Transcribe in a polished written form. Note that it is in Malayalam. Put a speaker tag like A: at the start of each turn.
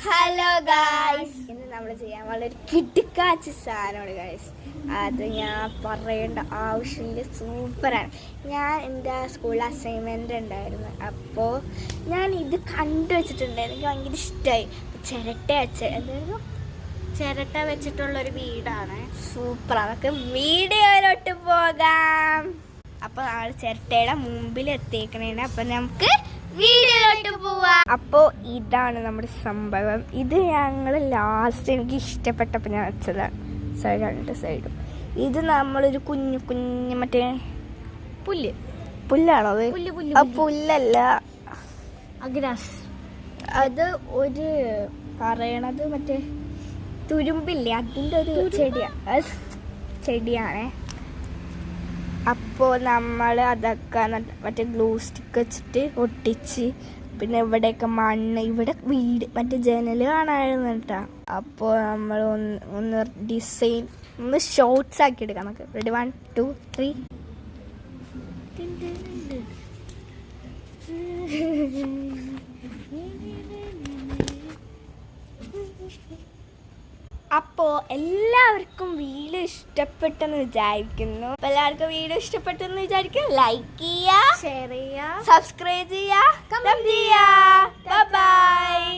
A: ഹലോ ഗായ്സ്, ഇന്ന് നമ്മൾ ചെയ്യാൻ വളരെ കിടുക്കാച്ച സാധനമാണ് ഗായ്സ്. അത് ഞാൻ പറയേണ്ട ആവശ്യമില്ല, സൂപ്പറാണ്. ഞാൻ എൻ്റെ സ്കൂളിൽ അസൈൻമെൻ്റ് ഉണ്ടായിരുന്നു, അപ്പോൾ ഞാൻ ഇത് കണ്ടുവച്ചിട്ടുണ്ട്. എനിക്ക് ഭയങ്കര ഇഷ്ടമായി. ചിരട്ട വെച്ചിട്ടുള്ളൊരു വീടാണ്, സൂപ്പറാണ്. നമുക്ക് വീഡിയോയിലോട്ട് പോകാം. അപ്പോൾ നമ്മൾ ചിരട്ടയുടെ മുമ്പിൽ എത്തിക്കണേണ്. അപ്പം നമുക്ക് വീഡിയോയിലോട്ട് പോവാം. അപ്പോൾ ഇതാണ് നമ്മുടെ സംഭവം. ഇത് ഞങ്ങൾ ലാസ്റ്റ് എനിക്ക് ഇഷ്ടപ്പെട്ടപ്പോൾ ഞാൻ വെച്ചതാണ്, രണ്ട് സൈഡും. ഇത് നമ്മളൊരു കുഞ്ഞു കുഞ്ഞു മറ്റേ പുല്ലാണോ അത്? പുല്ലല്ല,
B: ഗ്രാസ്.
A: അത് ഒരു പറയണത് മറ്റേ തുരുമ്പില്ലേ, അതിൻ്റെ ഒരു ചെടിയാണേ. അപ്പോൾ നമ്മൾ അതൊക്കെ മറ്റേ ഗ്ലൂ സ്റ്റിക്ക് വെച്ചിട്ട് ഒട്ടിച്ച്, പിന്നെ ഇവിടെയൊക്കെ മണ്ണ്, ഇവിടെ വീട് മറ്റേ ജനൽ കാണാമായിരുന്നു കേട്ടോ. അപ്പോൾ നമ്മൾ ഒന്ന് ഡിസൈൻ ഒന്ന് ഷോർട്സ് ആക്കി എടുക്കാം നമുക്ക്. റെഡി, 1 2 3. അപ്പോൾ എല്ലാവർക്കും വീഡിയോ ഇഷ്ടപ്പെട്ടെന്ന് വിചാരിക്കുന്നു. അപ്പോൾ എല്ലാവർക്കും വീഡിയോ ഇഷ്ടപ്പെട്ടെന്ന് വിചാരിക്കും. ലൈക്ക് ചെയ്യുക,
B: ഷെയർ ചെയ്യുക,
A: സബ്സ്ക്രൈബ് ചെയ്യുക, കമന്റ് ചെയ്യുക. Bye bye.